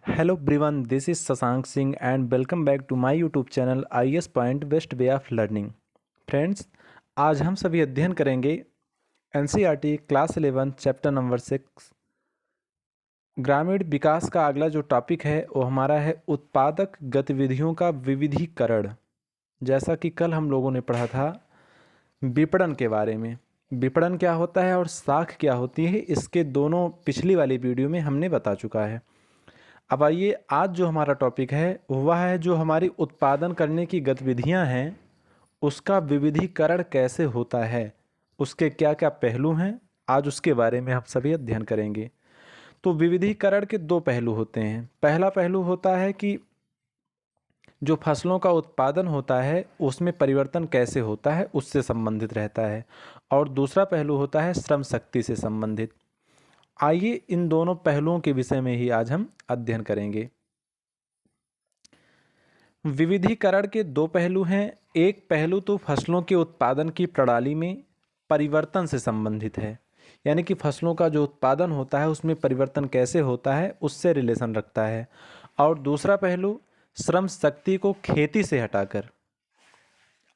Hello everyone, this is Sasank Singh and welcome back to my YouTube channel IS Point Best Way of Learning। Friends, आज हम सभी अध्ययन करेंगे NCERT class 11 chapter number 6 ग्रामीण विकास का। अगला जो टॉपिक है वो हमारा है उत्पादक गतिविधियों का विविधीकरण। जैसा कि कल हम लोगों ने पढ़ा था विपणन के बारे में, विपणन क्या होता है और साख क्या होती है, इसके दोनों पिछली वाली वीडियो में हमने बता चुका है। अब आइए, आज जो हमारा टॉपिक है वह है जो हमारी उत्पादन करने की गतिविधियां हैं उसका विविधीकरण कैसे होता है, उसके क्या क्या पहलू हैं, आज उसके बारे में हम सभी अध्ययन करेंगे। तो विविधीकरण के दो पहलू होते हैं। पहला पहलू होता है कि जो फसलों का उत्पादन होता है उसमें परिवर्तन कैसे होता है, उससे संबंधित रहता है। और दूसरा पहलू होता है श्रम शक्ति से संबंधित। आइए इन दोनों पहलुओं के विषय में ही आज हम अध्ययन करेंगे। विविधीकरण के दो पहलू हैं। एक पहलू तो फसलों के उत्पादन की प्रणाली में परिवर्तन से संबंधित है, यानी कि फसलों का जो उत्पादन होता है उसमें परिवर्तन कैसे होता है उससे रिलेशन रखता है। और दूसरा पहलू श्रम शक्ति को खेती से हटाकर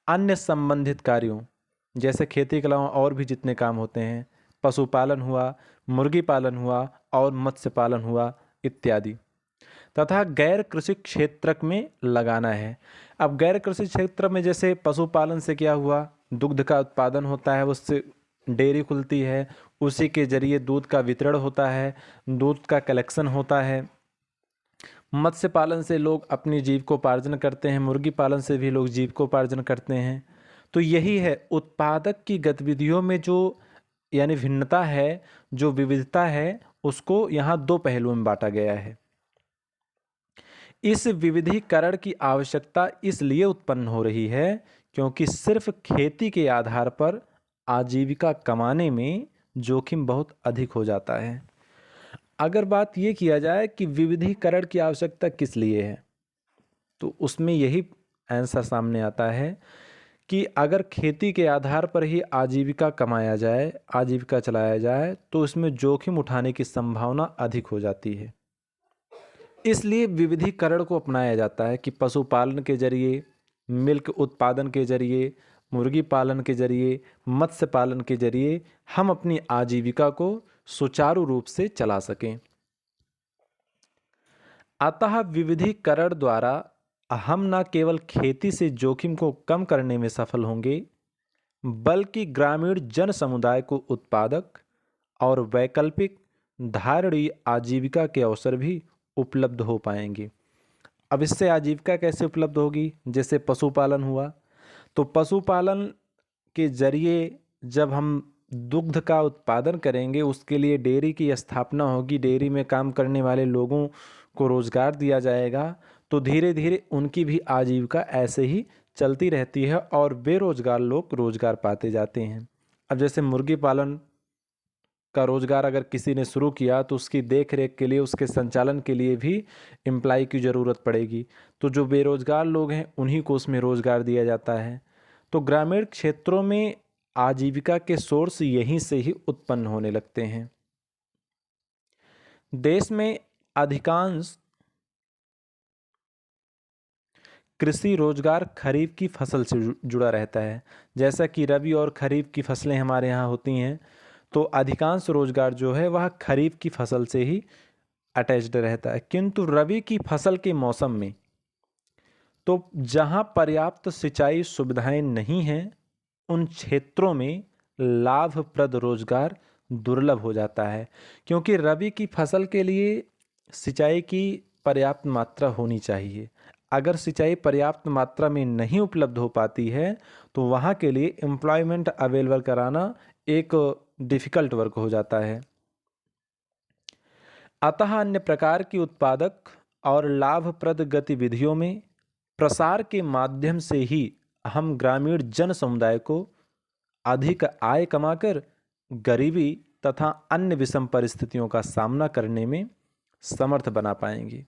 अन्य संबंधित कार्यों, जैसे खेती के अलावा और भी जितने काम होते हैं, पशुपालन हुआ, मुर्गी पालन हुआ और मत्स्य पालन हुआ इत्यादि, तथा गैर कृषि क्षेत्र में लगाना है। अब गैर कृषि क्षेत्र में जैसे पशुपालन से क्या हुआ, दुग्ध का उत्पादन होता है, उससे डेयरी खुलती है, उसी के जरिए दूध का वितरण होता है, दूध का कलेक्शन होता है। मत्स्य पालन से लोग अपनी जीविकोपार्जन करते हैं, मुर्गी पालन से भी लोग जीविकोपार्जन करते हैं। तो यही है उत्पादक की गतिविधियों में जो यानी भिन्नता है, जो विविधता है, उसको यहाँ दो पहलुओं में बांटा गया है। इस विविधीकरण की आवश्यकता इसलिए उत्पन्न हो रही है क्योंकि सिर्फ खेती के आधार पर आजीविका कमाने में जोखिम बहुत अधिक हो जाता है। अगर बात ये किया जाए कि विविधीकरण की आवश्यकता किस लिए है, तो उसमें यही आंसर सामने आता है कि अगर खेती के आधार पर ही आजीविका कमाया जाए, आजीविका चलाया जाए, तो उसमें जोखिम उठाने की संभावना अधिक हो जाती है। इसलिए विविधीकरण को अपनाया जाता है कि पशुपालन के जरिए, मिल्क उत्पादन के जरिए, मुर्गी पालन के जरिए, मत्स्य पालन के जरिए हम अपनी आजीविका को सुचारू रूप से चला सकें। अतः विविधीकरण द्वारा हम न केवल खेती से जोखिम को कम करने में सफल होंगे, बल्कि ग्रामीण जन समुदाय को उत्पादक और वैकल्पिक धारणीय आजीविका के अवसर भी उपलब्ध हो पाएंगे। अब इससे आजीविका कैसे उपलब्ध होगी? जैसे पशुपालन हुआ, तो पशुपालन के जरिए जब हम दुग्ध का उत्पादन करेंगे उसके लिए डेयरी की स्थापना होगी, डेयरी में काम करने वाले लोगों को रोजगार दिया जाएगा, तो धीरे धीरे उनकी भी आजीविका ऐसे ही चलती रहती है और बेरोजगार लोग रोजगार पाते जाते हैं। अब जैसे मुर्गी पालन का रोजगार अगर किसी ने शुरू किया तो उसकी देख रेख के लिए, उसके संचालन के लिए भी एम्प्लाई की ज़रूरत पड़ेगी, तो जो बेरोजगार लोग हैं उन्हीं को उसमें रोजगार दिया जाता है। तो ग्रामीण क्षेत्रों में आजीविका के सोर्स यहीं से ही उत्पन्न होने लगते हैं। देश में अधिकांश कृषि रोजगार खरीफ की फसल से जुड़ा रहता है। जैसा कि रबी और खरीफ की फसलें हमारे यहाँ होती हैं, तो अधिकांश रोजगार जो है वह खरीफ की फसल से ही अटैच्ड रहता है। किंतु रबी की फसल के मौसम में तो जहाँ पर्याप्त सिंचाई सुविधाएं नहीं हैं, उन क्षेत्रों में लाभप्रद रोजगार दुर्लभ हो जाता है, क्योंकि रबी की फसल के लिए सिंचाई की पर्याप्त मात्रा होनी चाहिए। अगर सिंचाई पर्याप्त मात्रा में नहीं उपलब्ध हो पाती है तो वहाँ के लिए एम्प्लॉयमेंट अवेलेबल कराना एक डिफ़िकल्ट वर्क हो जाता है। अतः अन्य प्रकार की उत्पादक और लाभप्रद गतिविधियों में प्रसार के माध्यम से ही हम ग्रामीण जन समुदाय को अधिक आय कमाकर गरीबी तथा अन्य विषम परिस्थितियों का सामना करने में समर्थ बना पाएंगे।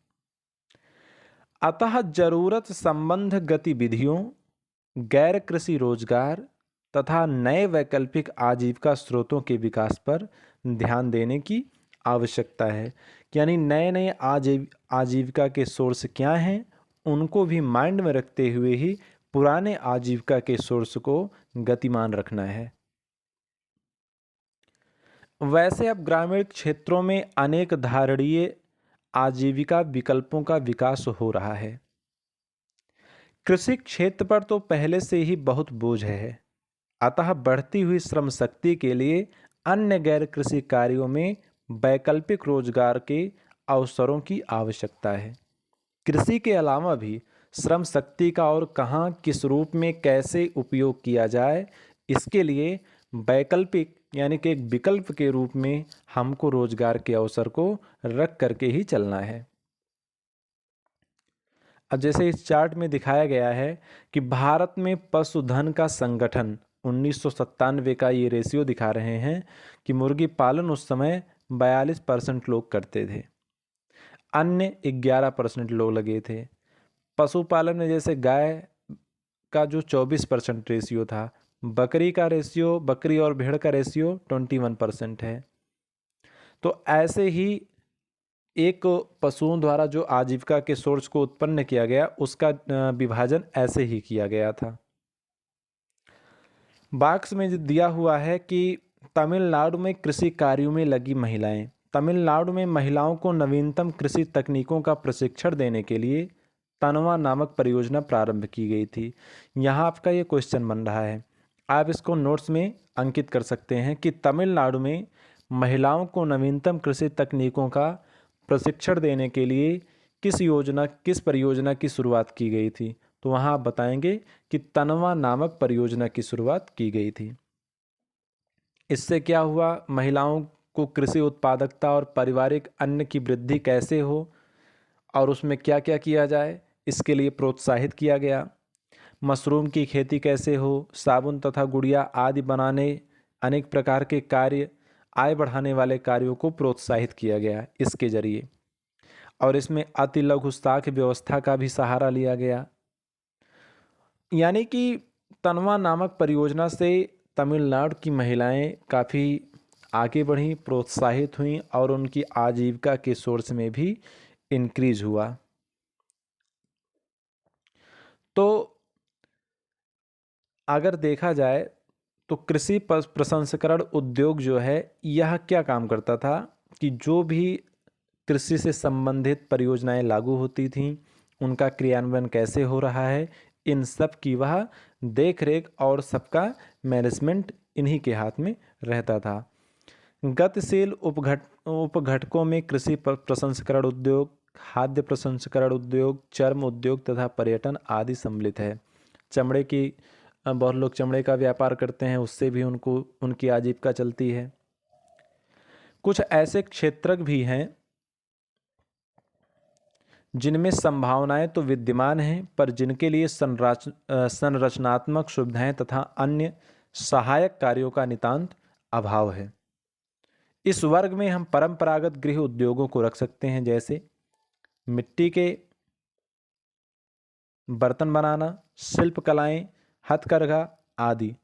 अतः जरूरत संबंध गतिविधियों, गैर कृषि रोजगार तथा नए वैकल्पिक आजीविका स्रोतों के विकास पर ध्यान देने की आवश्यकता है। यानी नए नए आजीविका के सोर्स क्या हैं, उनको भी माइंड में रखते हुए ही पुराने आजीविका के सोर्स को गतिमान रखना है। वैसे अब ग्रामीण क्षेत्रों में अनेक धारणीय आजीविका विकल्पों का विकास हो रहा है। कृषि क्षेत्र पर तो पहले से ही बहुत बोझ है, अतः बढ़ती हुई श्रम शक्ति के लिए अन्य गैर कृषि कार्यों में वैकल्पिक रोजगार के अवसरों की आवश्यकता है। कृषि के अलावा भी श्रम शक्ति का और कहाँ, किस रूप में, कैसे उपयोग किया जाए, इसके लिए वैकल्पिक यानी कि एक विकल्प के रूप में हमको रोजगार के अवसर को रख करके ही चलना है। अब जैसे इस चार्ट में दिखाया गया है कि भारत में पशुधन का संगठन 1997 का ये रेशियो दिखा रहे हैं कि मुर्गी पालन उस समय 42% लोग करते थे, अन्य 11% लोग लगे थे। पशुपालन में जैसे गाय का जो 24% रेशियो था, बकरी और भेड़ का रेशियो 21% है। तो ऐसे ही एक पशुओं द्वारा जो आजीविका के सोर्स को उत्पन्न किया गया, उसका विभाजन ऐसे ही किया गया था। बॉक्स में दिया हुआ है कि तमिलनाडु में कृषि कार्यों में लगी महिलाएं। तमिलनाडु में महिलाओं को नवीनतम कृषि तकनीकों का प्रशिक्षण देने के लिए तनवा नामक परियोजना प्रारंभ की गई थी। यहाँ आपका ये क्वेश्चन बन रहा है, आप इसको नोट्स में अंकित कर सकते हैं कि तमिलनाडु में महिलाओं को नवीनतम कृषि तकनीकों का प्रशिक्षण देने के लिए किस परियोजना की शुरुआत की गई थी। तो वहाँ आप बताएंगे कि तनवा नामक परियोजना की शुरुआत की गई थी। इससे क्या हुआ, महिलाओं को कृषि उत्पादकता और पारिवारिक अन्न की वृद्धि कैसे हो और उसमें क्या क्या किया जाए, इसके लिए प्रोत्साहित किया गया। मशरूम की खेती कैसे हो, साबुन तथा गुड़िया आदि बनाने, अनेक प्रकार के कार्य, आय बढ़ाने वाले कार्यों को प्रोत्साहित किया गया इसके जरिए। और इसमें अति लघु साख व्यवस्था का भी सहारा लिया गया। यानी कि तनवा नामक परियोजना से तमिलनाडु की महिलाएं काफ़ी आगे बढ़ीं, प्रोत्साहित हुईं और उनकी आजीविका के सोर्स में भी इंक्रीज हुआ। तो अगर देखा जाए तो कृषि प्रसंस्करण उद्योग जो है, यह क्या काम करता था कि जो भी कृषि से संबंधित परियोजनाएं लागू होती थीं, उनका क्रियान्वयन कैसे हो रहा है, इन सब की वह देखरेख और सबका मैनेजमेंट इन्हीं के हाथ में रहता था। गतिशील उपघटकों में कृषि प्रसंस्करण उद्योग, खाद्य प्रसंस्करण उद्योग, चर्म उद्योग तथा पर्यटन आदि सम्मिलित है। चमड़े की बहुत लोग चमड़े का व्यापार करते हैं, उससे भी उनकी आजीविका चलती है। कुछ ऐसे क्षेत्र भी हैं जिनमें संभावनाएं तो विद्यमान हैं, पर जिनके लिए संरचनात्मक सुविधाएं तथा अन्य सहायक कार्यों का नितांत अभाव है। इस वर्ग में हम परंपरागत गृह उद्योगों को रख सकते हैं, जैसे मिट्टी के बर्तन बनाना, शिल्प कलाएं, हथकरघा आदि।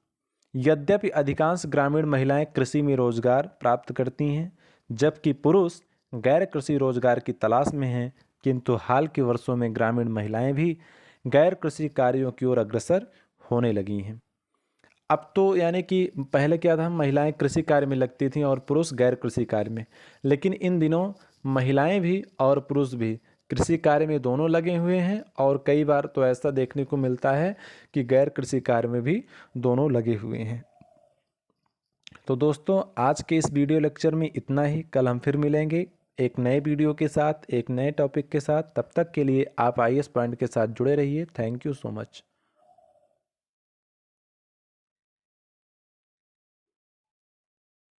यद्यपि अधिकांश ग्रामीण महिलाएं कृषि में रोजगार प्राप्त करती हैं, जबकि पुरुष गैर कृषि रोजगार की तलाश में हैं, किंतु हाल के वर्षों में ग्रामीण महिलाएं भी गैर कृषि कार्यों की ओर अग्रसर होने लगी हैं। अब तो यानी कि पहले क्या था, महिलाएं कृषि कार्य में लगती थीं और पुरुष गैर कृषि कार्य में, लेकिन इन दिनों महिलाएं भी और पुरुष भी कृषि कार्य में दोनों लगे हुए हैं, और कई बार तो ऐसा देखने को मिलता है कि गैर कृषि कार्य में भी दोनों लगे हुए हैं। तो दोस्तों, आज के इस वीडियो लेक्चर में इतना ही। कल हम फिर मिलेंगे एक नए वीडियो के साथ, एक नए टॉपिक के साथ। तब तक के लिए आप IAS पॉइंट के साथ जुड़े रहिए। Thank you so much.